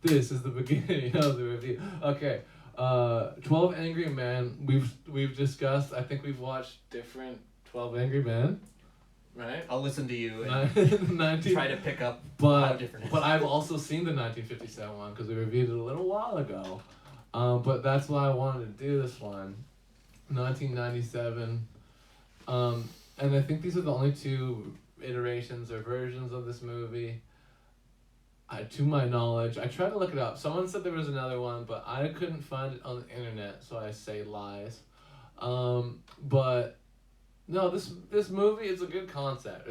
This is the beginning of the review. Okay, 12 Angry Men. We've discussed. I think we've watched different 12 Angry Men. Right. I'll listen to you and 19, try to pick up how different it is. But I've also seen the 1957 one because we reviewed it a little while ago. But that's why I wanted to do this one. 1997. And I think these are the only two iterations or versions of this movie. To my knowledge, I tried to look it up. Someone said there was another one, but I couldn't find it on the internet, so I say lies. But no, this movie is a good concept.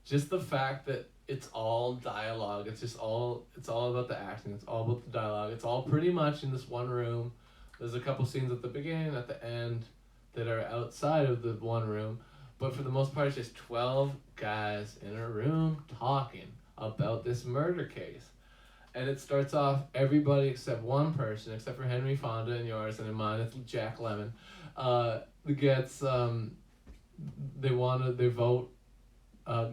Just the fact that it's all dialogue. It's all about the acting. It's all about the dialogue. It's all pretty much in this one room. There's a couple scenes at the beginning, at the end, that are outside of the one room, but for the most part, it's just 12 guys in a room talking about this murder case. And it starts off, everybody except one person, except for Henry Fonda and yours, and in mine it's Jack Lemmon, gets they vote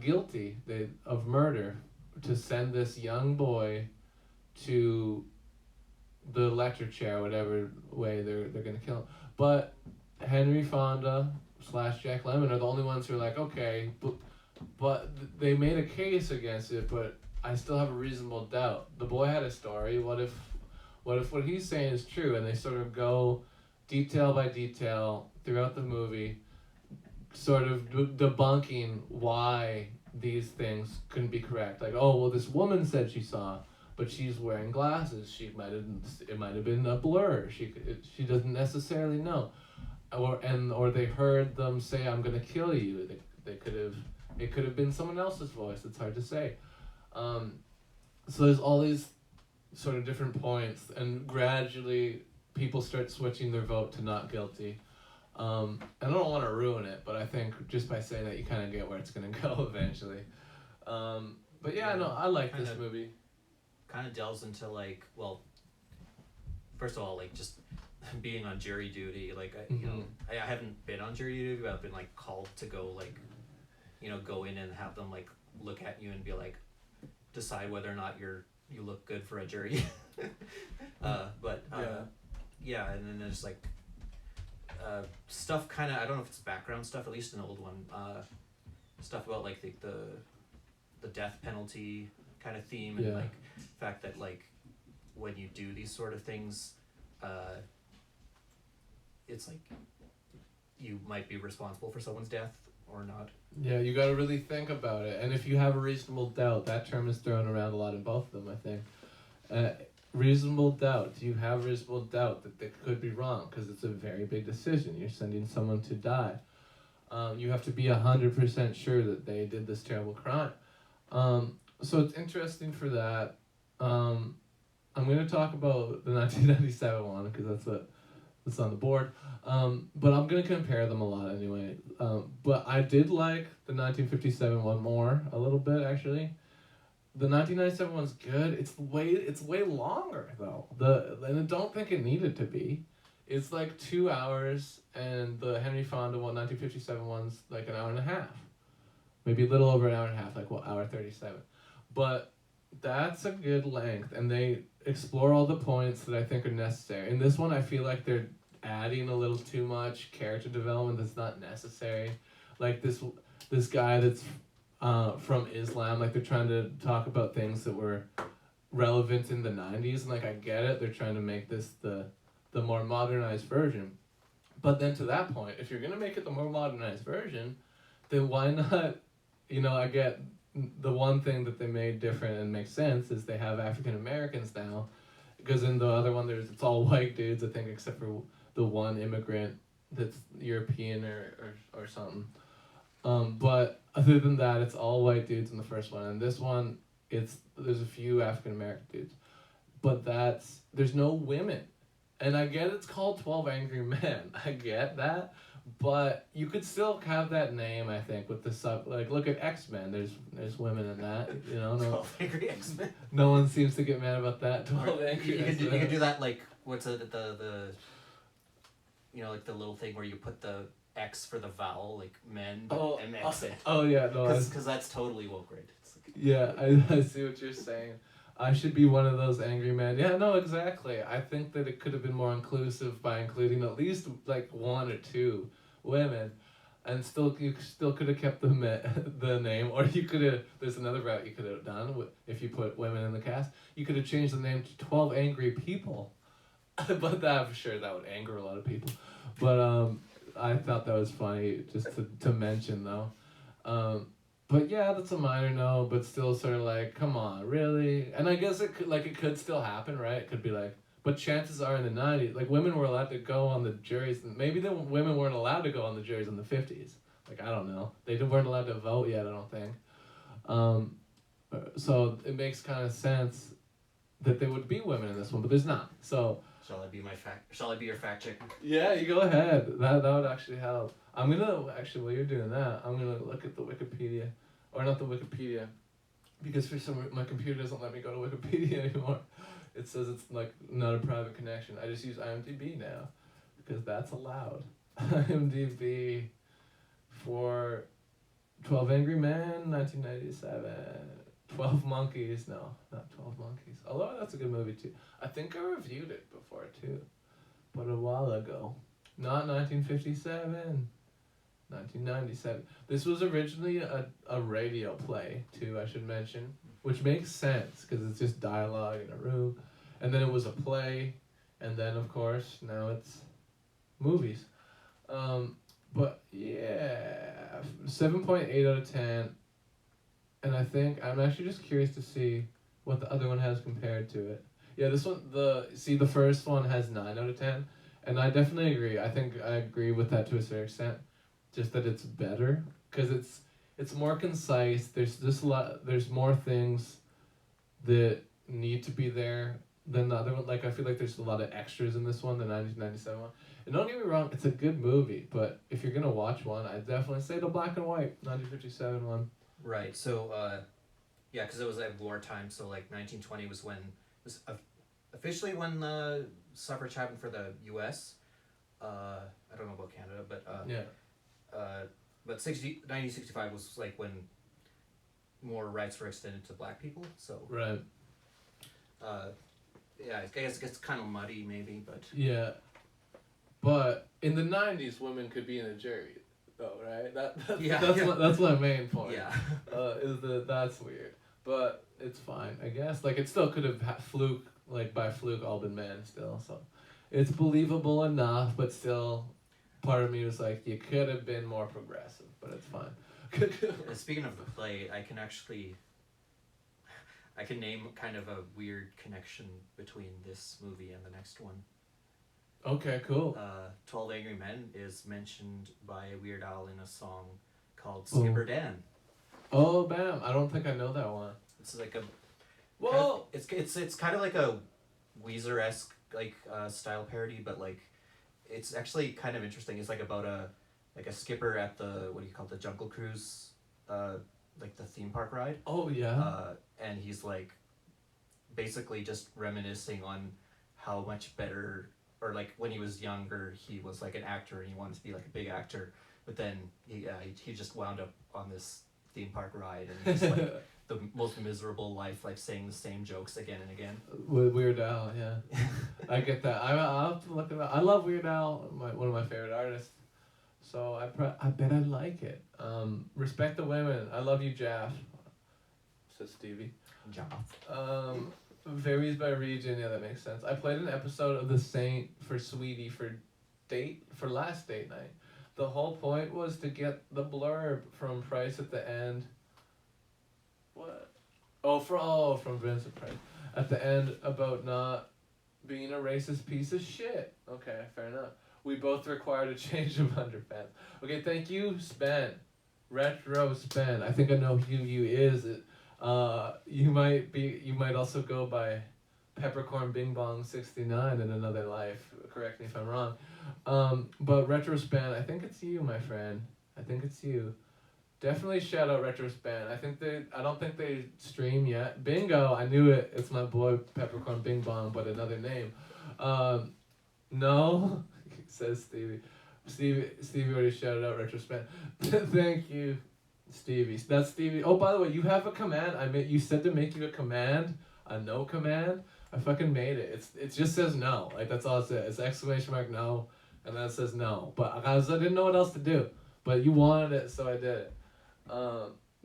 guilty of murder to send this young boy to the electric chair, whatever way they're gonna kill him. But Henry Fonda / Jack Lemmon are the only ones who are like, okay, but they made a case against it, but I still have a reasonable doubt. The boy had a story. What if what he's saying is true? And they sort of go detail by detail throughout the movie, sort of debunking why these things couldn't be correct. Like, oh, well, this woman said she saw, but she's wearing glasses. It might have been a blur. She doesn't necessarily know, or they heard them say, "I'm gonna kill you." It could have been someone else's voice. It's hard to say. So there's all these sort of different points, and gradually people start switching their vote to not guilty. And I don't want to ruin it, but I think just by saying that, you kind of get where it's gonna go eventually. But yeah, no, I like this movie. Kind of delves into like, well, first of all, like just being on jury duty. Like I haven't been on jury duty, but I've been like called to go like, go in and have them like look at you and be like, decide whether or not you look good for a jury. Yeah, and then there's like stuff kind of, I don't know if it's background stuff, at least an old one, stuff about like the death penalty kind of theme, and like the fact that like when you do these sort of things, it's like you might be responsible for someone's death or not. Yeah, you got to really think about it. And if you have a reasonable doubt, that term is thrown around a lot in both of them, I think. Reasonable doubt. Do you have reasonable doubt that they could be wrong? Because it's a very big decision. You're sending someone to die. You have to be 100% sure that they did this terrible crime. So it's interesting for that. I'm going to talk about the 1997 one because that's on the board. But I'm going to compare them a lot anyway. But I did like the 1957 one a little bit actually. The 1997 one's good. It's way longer though. And I don't think it needed to be. It's like 2 hours, and the Henry Fonda one, 1957 one's like an hour and a half. Maybe a little over an hour and a half, like hour 37. But that's a good length, and they explore all the points that I think are necessary. In this one, I feel like they're adding a little too much character development that's not necessary. Like this guy that's from Islam, like they're trying to talk about things that were relevant in the 90s, and like I get it, they're trying to make this the more modernized version. But then to that point, if you're gonna make it the more modernized version, then why not, I get the one thing that they made different and makes sense is they have African Americans now, because in the other one it's all white dudes, I think, except for the one immigrant that's European or something. But other than that, it's all white dudes in the first one, and this one there's a few African American dudes, but there's no women. And I get it's called 12 Angry Men. I get that. But you could still have that name, I think, with the like look at X-Men. There's women in that, No, 12 Angry X-Men. No one seems to get mad about that. 12 Angry X-Men. You could do that like what's it the like the little thing where you put the X for the vowel, like men and X. Oh yeah, no. Because that's totally woke, right? Yeah, I see what you're saying. I should be one of those angry men. Yeah, no, exactly. I think that it could have been more inclusive by including at least like one or two women, and still you still could have kept the name, or you could have. There's another route you could have done if you put women in the cast. You could have changed the name to 12 Angry People, but that I'm sure that would anger a lot of people. But I thought that was funny just to mention though. But yeah, that's a minor no, but still sort of like, come on, really? And I guess it could still happen, right? It could be like, but chances are in the 90s, like women were allowed to go on the juries, and maybe the women weren't allowed to go on the juries in the 50s. Like, I don't know. They weren't allowed to vote yet, I don't think. So it makes kind of sense that there would be women in this one, but there's not. So Shall I be your fact checker? yeah, you go ahead. That would actually help. I'm gonna actually while you're doing that, I'm gonna look at the Wikipedia, or not the Wikipedia, because for some reason my computer doesn't let me go to Wikipedia anymore. It says it's like not a private connection. I just use IMDb now, because that's allowed. IMDb for 12 Angry Men, 1997. 12 Monkeys, no, not 12 Monkeys. Although that's a good movie too. I think I reviewed it before too, but a while ago. Not 1957, 1997. This was originally a radio play too, I should mention, which makes sense because it's just dialogue in a room. And then it was a play, and then of course now it's movies. But yeah, 7.8 out of 10. And I think I'm actually just curious to see what the other one has compared to it. Yeah, this one, the first one has 9 out of 10, and I definitely agree. I think I agree with that to a certain extent, just that it's better because it's more concise. There's just there's more things that need to be there than the other one. Like I feel like there's a lot of extras in this one, the 1997 one. And don't get me wrong, it's a good movie, but if you're gonna watch one, I'd definitely say the black and white 1957 one. Right. So, yeah, because it was at wartime. So, like, 1920 was officially when the suffrage happened for the U.S. I don't know about Canada, but yeah. But 1965 was like when more rights were extended to black people. So right. Yeah, I guess it gets kind of muddy, maybe, but yeah. But in the 90s, women could be in a jury. Though, right? That's my main point. Yeah. Is that's weird, but it's fine, I guess. Like it still could have by fluke all been men still, so it's believable enough. But still, part of me was like, you could have been more progressive, but it's fine. Speaking of the play, I can name kind of a weird connection between this movie and the next one. Okay, cool. 12 Angry Men is mentioned by Weird Al in a song called Skipper Dan. Oh, bam. I don't think I know that one. It's like a... Well... It's kind of like a Weezer-esque like style parody, but like it's actually kind of interesting. It's like about a skipper at the, what do you call it, the Jungle Cruise, like the theme park ride. Oh, yeah. And he's like basically just reminiscing on how much better... Or like when he was younger, he was like an actor and he wanted to be like a big actor, but then he just wound up on this theme park ride and he's like the most miserable life, like saying the same jokes again and again. With Weird Al, yeah, I get that. I'll have to look it up. I love Weird Al, one of my favorite artists, so I bet I'd like it. Respect the women. I love you, Jaff. Says Stevie. Jaff. Varies by region, yeah, that makes sense. I played an episode of The Saint for Sweetie for last date night. The whole point was to get the blurb from Price at the end. What? From Vincent Price. At the end about not being a racist piece of shit. Okay, fair enough. We both required a change of underpants. Okay, thank you, Spen. Retro Spen. I think I know who you is. You might also go by Peppercorn Bing Bong 69 in another life. Correct me if I'm wrong. But Retrospan, I think it's you, my friend. I think it's you. Definitely shout out Retrospan. I don't think they stream yet. Bingo, I knew it. It's my boy Peppercorn Bing Bong, but another name. No, says Stevie. Stevie already shouted out Retrospan. Thank you. Stevie. That's Stevie. Oh, by the way, you have a command. You said to make you a command. a no command, I fucking made it. It just says no. Like that's all it says. It's exclamation mark no, and then it says no. But I didn't know what else to do. But you wanted it, so I did it.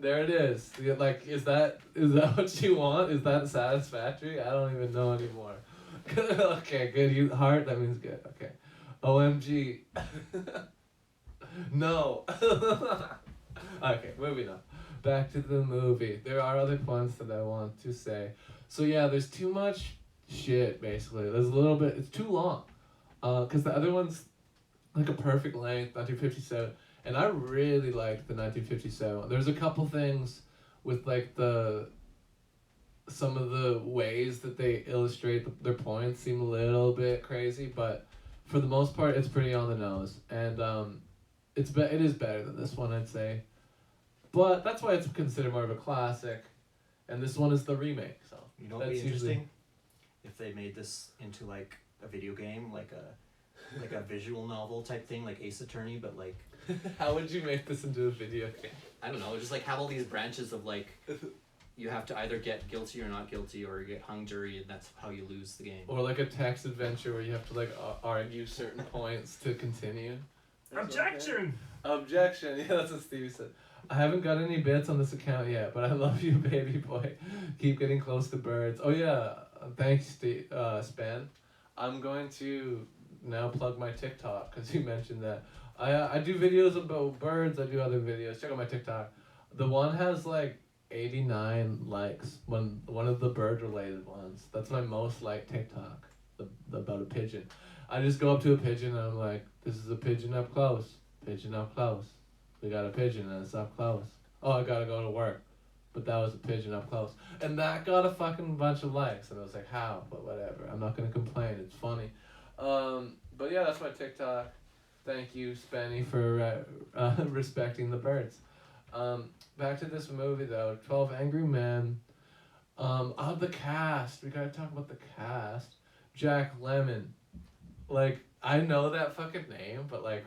There it is. Like, is that what you want? Is that satisfactory? I don't even know anymore. Okay, good. You heart. That means good. Okay. OMG. No. Okay, moving on. Back to the movie. There are other points that I want to say. So yeah, there's too much shit. Basically, there's a little bit. It's too long. Cause the other one's like a perfect length, 1957. And I really liked the 1957. There's a couple things with like some of the ways that they illustrate their points seem a little bit crazy, but for the most part, it's pretty on the nose, and it is better than this one, I'd say. But that's why it's considered more of a classic, and this one is the remake. So you know, what'd be interesting if they made this into like a video game, like a visual novel type thing, like Ace Attorney, but like. How would you make this into a video game? I don't know, just like have all these branches of like, you have to either get guilty or not guilty, or you get hung jury, and that's how you lose the game. Or like a text adventure where you have to like argue certain points to continue. Objection! Objection, yeah, that's what Steve said. I haven't got any bits on this account yet, but I love you, baby boy. Keep getting close to birds. Oh yeah, thanks, Steve, Span. I'm going to now plug my TikTok, because you mentioned that. I do videos about birds, I do other videos. Check out my TikTok. The one has like 89 likes, one of the bird related ones. That's my most liked TikTok, about a pigeon. I just go up to a pigeon and I'm like, this is a pigeon up close. Pigeon up close. We got a pigeon and it's up close. Oh, I gotta go to work. But that was a pigeon up close. And that got a fucking bunch of likes. And I was like, how? But whatever. I'm not gonna complain. It's funny. But yeah, that's my TikTok. Thank you, Spenny, for respecting the birds. Back to this movie, though. 12 Angry Men. The cast. We gotta talk about the cast. Jack Lemmon. Like, I know that fucking name, but, like,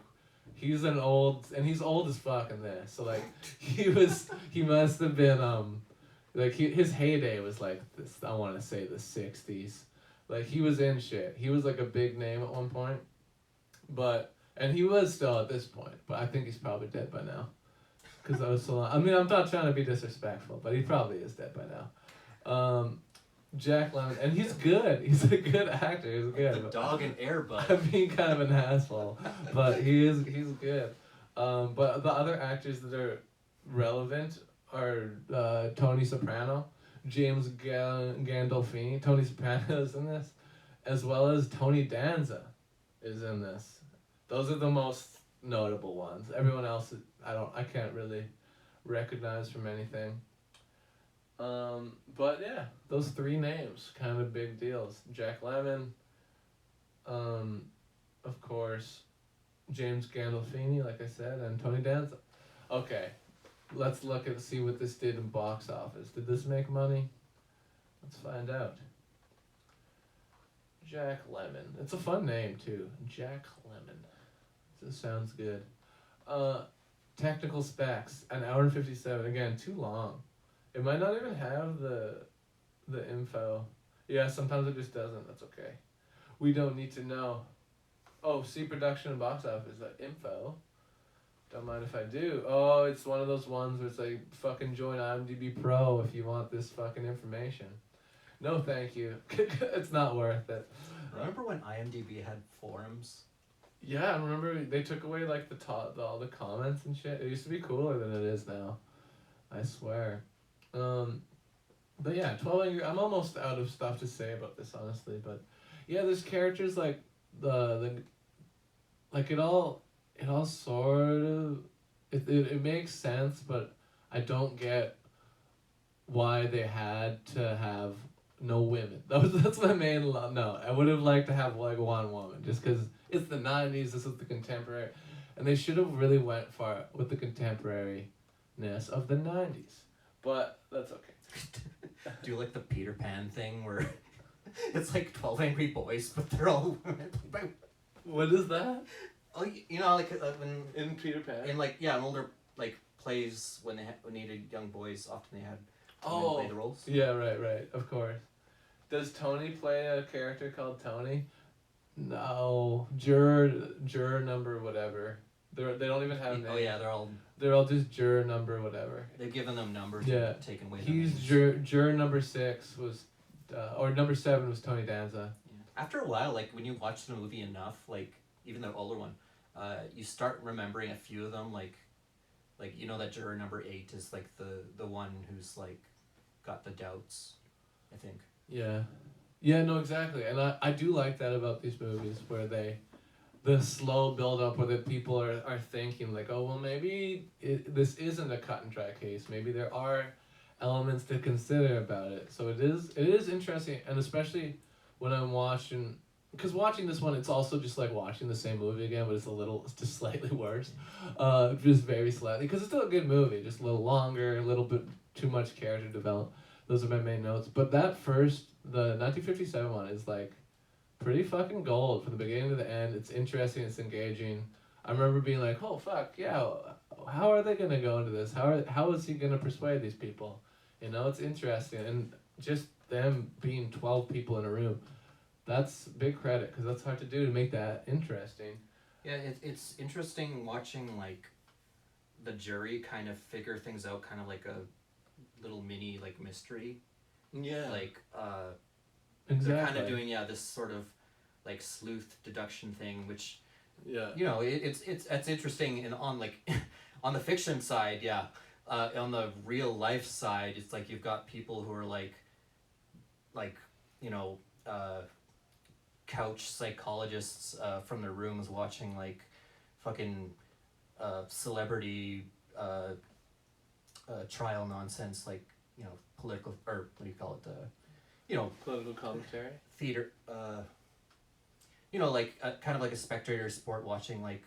he's old as fuck in this. So, like, he must have been, his heyday was, like, this, I want to say the 60s. Like, he was in shit. He was, like, a big name at one point. And he was still at this point, but I think he's probably dead by now. Because that was so long. I mean, I'm not trying to be disrespectful, but he probably is dead by now. Jack Lemmon, and he's good. He's a good actor. He's good. The dog and Air Bud. I'm being kind of an asshole, but he's good. But the other actors that are relevant are Tony Soprano, James Gandolfini. Tony Soprano is in this, as well as Tony Danza is in this. Those are the most notable ones. Everyone else, I can't really recognize from anything. But yeah, those three names, kind of big deals. Jack Lemmon, of course, James Gandolfini, like I said, and Tony Danza. Okay, let's see what this did in box office. Did this make money? Let's find out. Jack Lemmon. It's a fun name too. Jack Lemmon. This sounds good. Technical specs, 1 hour and 57. Again, too long. It might not even have the info. Yeah, sometimes it just doesn't. That's okay. We don't need to know. Oh, see production and box office. Info. Don't mind if I do. Oh, it's one of those ones where it's like, fucking join IMDb Pro if you want this fucking information. No, thank you. It's not worth it. Remember when IMDb had forums? Yeah, I remember they took away like all the comments and shit. It used to be cooler than it is now. I swear. But yeah, 12 Angry. I'm almost out of stuff to say about this, honestly. But yeah, there's characters like it all sort of it makes sense, but I don't get why they had to have no women. That's my main no. I would have liked to have like one woman, just because it's the 90s. This is the contemporary, and they should have really went far with the contemporariness of the 90s. But that's okay. Do like the Peter Pan thing where it's like 12 Angry Boys, but they're all women. What is that? Oh, you know, like when In Peter Pan? in like in older like plays when they needed young boys, often they had women play the roles. Yeah, right, of course. Does Tony play a character called Tony? No, juror number whatever. They don't even have names. Oh yeah, They're all just juror number whatever. they've given them numbers. Yeah. And taken away. He's juror number 6 was, or number 7 was Tony Danza. Yeah. After a while, like when you watch the movie enough, like even the older one, you start remembering a few of them. Like you know that juror number 8 is like the one who's like got the doubts, I think. Yeah. Yeah, no, exactly. And I do like that about these movies where the slow build up where the people are thinking like, oh, well, maybe this isn't a cut and dry case. Maybe there are elements to consider about it. So it is interesting, and especially when I'm watching, because watching this one, it's also just like watching the same movie again, but it's just slightly worse. Just very slightly, because it's still a good movie, just a little longer, a little bit too much character development. Those are my main notes. But that the 1957 one is like pretty fucking gold from the beginning to the end. It's interesting, it's engaging. I remember being like, oh fuck, yeah, how are they gonna go into this? How is he gonna persuade these people? You know, it's interesting. And just them being 12 people in a room, that's big credit, because that's hard to do, to make that interesting. Yeah, it's interesting watching like the jury kind of figure things out, kind of like a little mini like mystery. Yeah. Like exactly. they're kind of doing this sort of like sleuth deduction thing, which yeah, you know, it's interesting. And on like on the fiction side, on the real life side, it's like you've got people who are like you know, couch psychologists from their rooms watching like fucking celebrity trial nonsense, like, you know, political, or what do you call it, you know, political commentary, theater, you know, like kind of like a spectator sport watching like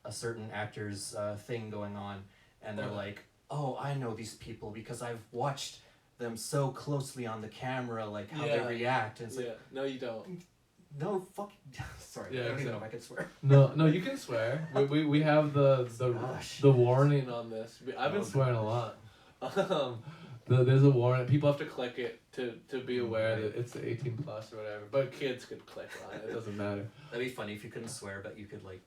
a certain actor's thing going on, and they're like, oh, I know these people because I've watched them so closely on the camera, like how they react, and it's like, no, you don't. No, fuck. Sorry, I don't even know if I can swear. No, you can swear. We have the warning on this. I've been swearing a lot. There's a warning. People have to click it to be aware that it's 18 plus or whatever. But kids could click on it. It doesn't matter. That'd be funny if you couldn't swear, but you could like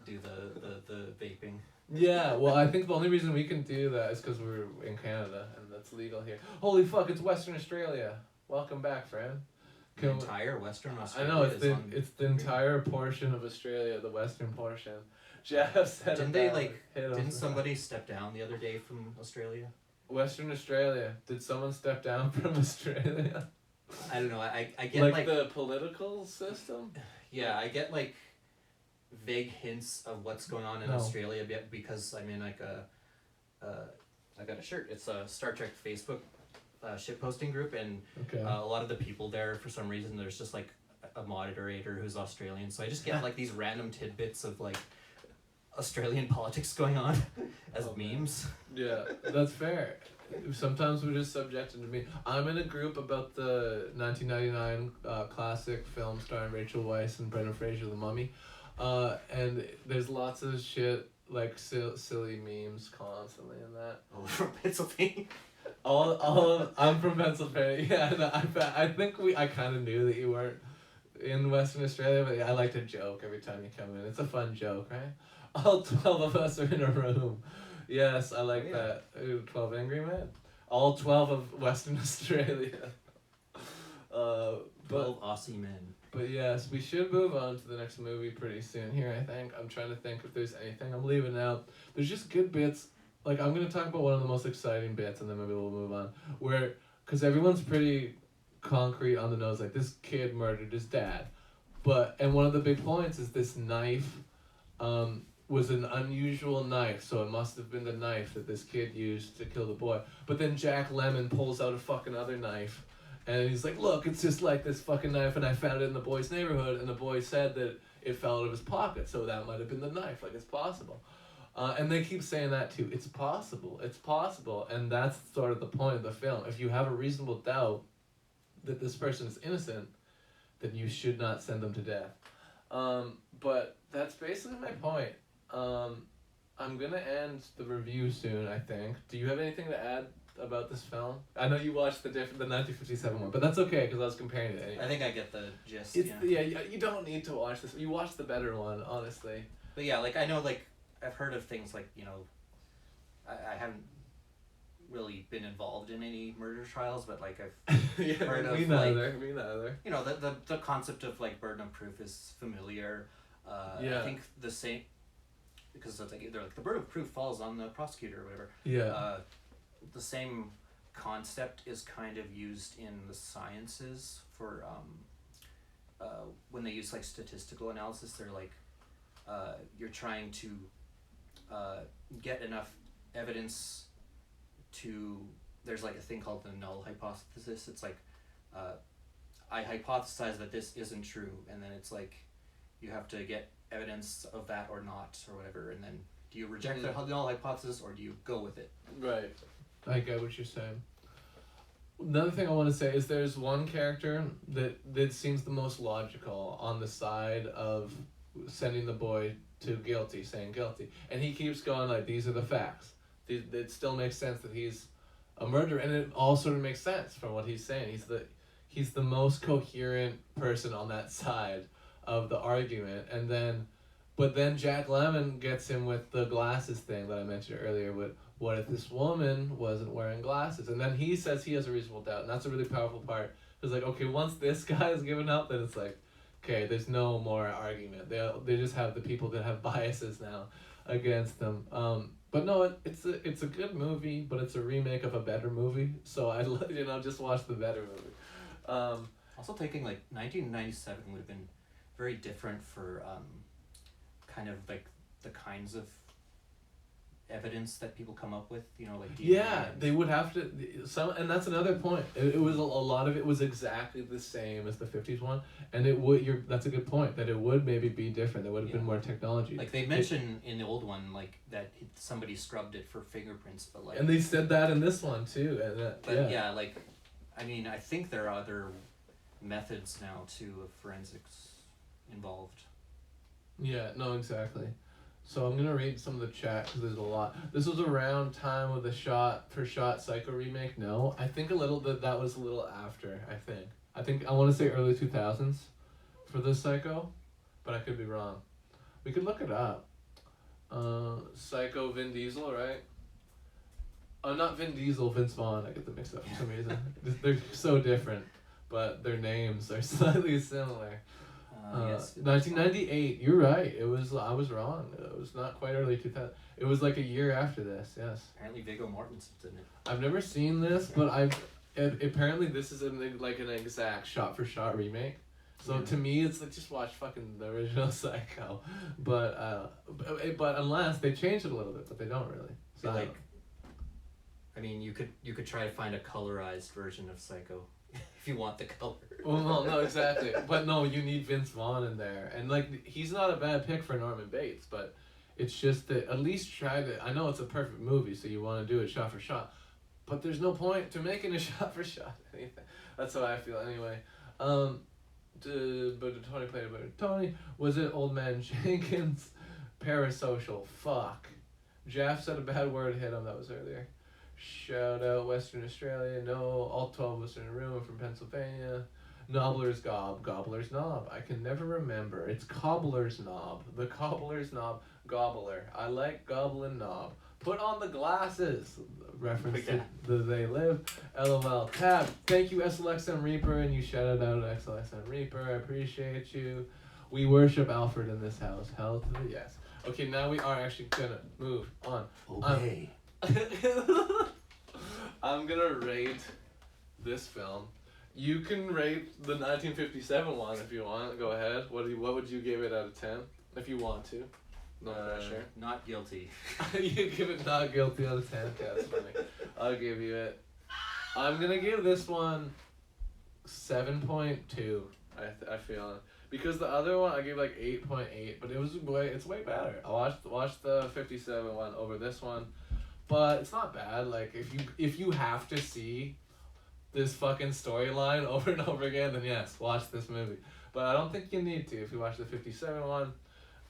do the vaping. Yeah, well, I think the only reason we can do that is because we're in Canada and that's legal here. Holy fuck! It's Western Australia. Welcome back, friend. The entire Western Australia. I know, it's the entire portion of Australia, the western portion. Jeff said. Didn't somebody step down the other day from Australia? Western Australia. Did someone step down from Australia? I don't know. I get like the political system. Yeah, I get like vague hints of what's going on in Australia because I'm in like I got a shirt. It's a Star Trek Facebook shitposting group, and a lot of the people there, for some reason, there's just like a moderator who's Australian, so I just get like these random tidbits of like Australian politics going on as memes. Yeah, that's fair. Sometimes we're just subjected to me. I'm in a group about the 1999 classic film starring Rachel Weisz and Brendan Fraser, The Mummy, and there's lots of shit like silly memes constantly in that. Oh, from Pennsylvania. I'm from Pennsylvania. Yeah, no, I think I kind of knew that you weren't in Western Australia, but I like to joke every time you come in. It's a fun joke, right? All 12 of us are in a room. Yes, I like that. Ooh, 12 Angry Men. All 12 of Western Australia. 12 Aussie men. But yes, we should move on to the next movie pretty soon here, I think. I'm trying to think if there's anything I'm leaving out. There's just good bits. Like, I'm going to talk about one of the most exciting bits, and then maybe we'll move on. Because everyone's pretty concrete on the nose, like, this kid murdered his dad. And one of the big points is this knife was an unusual knife, so it must have been the knife that this kid used to kill the boy. But then Jack Lemmon pulls out a fucking other knife, and he's like, look, it's just like this fucking knife, and I found it in the boy's neighborhood, and the boy said that it fell out of his pocket, so that might have been the knife, like, it's possible. And they keep saying that too. It's possible, and that's sort of the point of the film. If you have a reasonable doubt that this person is innocent, then you should not send them to death. But that's basically my point. I'm gonna end the review soon, I think. Do you have anything to add about this film? I know you watched the 1957 one, but that's okay because I was comparing it. Anyway. I think I get the gist. It's, yeah, you don't need to watch this. You watch the better one, honestly. But yeah, like I know, like I've heard of things like, you know, I haven't really been involved in any murder trials, but like I've heard of me neither. You know, the concept of like burden of proof is familiar. Yeah. I think the same, because it's like they're like the burden of proof falls on the prosecutor or whatever. Yeah. The same concept is kind of used in the sciences for when they use like statistical analysis. They're like you're trying to get enough evidence to, there's like a thing called the null hypothesis. It's like I hypothesize that this isn't true, and then it's like you have to get evidence of that or not or whatever, and then do you reject the null hypothesis or do you go with it? Right. I get what you're saying. Another thing I want to say is there's one character that seems the most logical on the side of sending the boy to guilty, saying guilty. And he keeps going like, these are the facts. It still makes sense that he's a murderer, and it all sort of makes sense from what he's saying. He's the most coherent person on that side of the argument. But then Jack Lemmon gets him with the glasses thing that I mentioned earlier with, what if this woman wasn't wearing glasses? And then he says he has a reasonable doubt, and that's a really powerful part. It's like, okay, once this guy is given up, then it's like, okay, there's no more argument. They just have the people that have biases now against them. But no, it's a good movie, but it's a remake of a better movie. So I just watch the better movie. Also thinking like 1997 would have been very different for kind of like the kinds of evidence that people come up with, you know, like DNA. They would have to and that's another point. It was a lot of it was exactly the same as the 50s one, and that's a good point, that it would maybe be different. There would have been more technology. Like they mentioned in the old one, like that somebody scrubbed it for fingerprints, but like, and they said that in this one too, and like I mean, I think there are other methods now too of forensics involved. Yeah, no, exactly. So I'm gonna read some of the chat because there's a lot. This was around time of the shot for shot Psycho remake. No, I think that was a little after. I think I want to say early 2000s for this Psycho, but I could be wrong. We could look it up. Psycho Vin Diesel, right? Not Vin Diesel, Vince Vaughn. I get them mixed up for some reason. They're so different, but their names are slightly similar. Yes, 1998. You're right. I was wrong. It was not quite early 2000. It was like a year after this. Yes. Apparently, Viggo Mortensen's in it. I've never seen this, but apparently this is an exact shot for shot remake. So to me, it's like just watch fucking the original Psycho, but unless they change it a little bit, but they don't really. So like, I mean, you could try to find a colorized version of Psycho. If you want the color. Well, no, exactly. But no, you need Vince Vaughn in there. And, like, he's not a bad pick for Norman Bates, but it's just that at least try to... I know it's a perfect movie, so you want to do it shot for shot. But there's no point to making a shot for shot anything. That's how I feel anyway. But Tony played it. Tony, was it Old Man Jenkins? Parasocial. Fuck. Jeff said a bad word hit him. That was earlier. Shout out Western Australia. No, all 12 of us in a room from Pennsylvania. Nobbler's Gob. Gobbler's Knob. I can never remember. It's Cobbler's Knob. The Cobbler's Knob. Gobbler. I like Goblin Knob. Put on the glasses. Reference to the They Live. LOL. Tab. Thank you, SLXM Reaper. And you shouted out SLXM Reaper. I appreciate you. We worship Alfred in this house. Hell to the yes. Okay, now we are actually gonna move on. Obey. I'm gonna rate this film. You can rate the 1957 one if you want. Go ahead. What would you give it out of 10 if you want to? No pressure. Not guilty. You give it not guilty out of 10. Yeah, that's funny. I'll give you it. I'm gonna give this one 7.2. I feel, because the other one I gave like 8.8, but it's way better. I watched the 57 one over this one. But it's not bad. Like if you have to see this fucking storyline over and over again, then yes, watch this movie. But I don't think you need to if you watch the 57 one.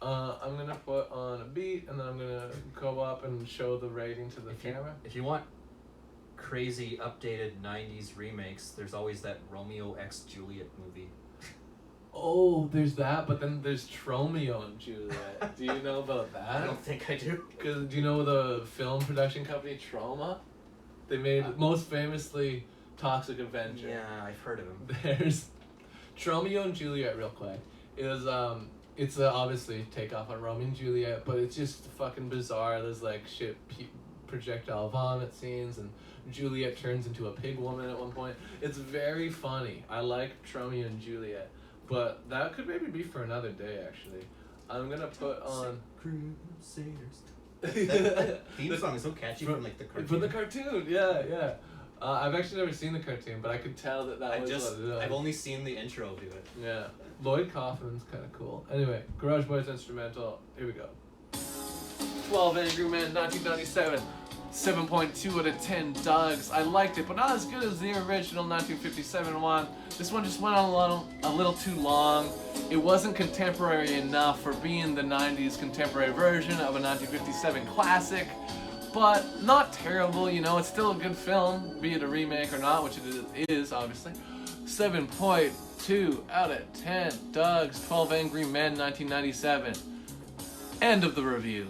I'm gonna put on a beat and then I'm gonna go up and show the rating to the camera. If you want crazy updated 90s remakes, there's always that Romeo x Juliet movie. Oh, there's that, but then there's Tromeo and Juliet. Do you know about I that? don't think I do. Cause do you know the film production company Troma? They made most famously Toxic Avenger. Yeah, I've heard of him. There's Tromeo and Juliet. Real quick, is it's obviously takeoff on Romeo and Juliet, but it's just fucking bizarre. There's like projectile vomit scenes, and Juliet turns into a pig woman at one point. It's very funny. I like Tromeo and Juliet, but that could maybe be for another day. Actually, I'm gonna put on Crusaders. That theme song is so catchy from like the cartoon. From the cartoon, yeah. I've actually never seen the cartoon, but I could tell that I've only seen the intro to it. Yeah, Lloyd Kaufman's kind of cool. Anyway, Garage Boys instrumental. Here we go. 12 Angry Men, 1997. 7.2 out of 10 Dogs. I liked it, but not as good as the original 1957 one. This one just went on a little too long. It wasn't contemporary enough for being the 90s contemporary version of a 1957 classic, but not terrible, you know. It's still a good film, be it a remake or not, which it is obviously. 7.2 out of 10 Dogs, 12 Angry Men, 1997. End of the review.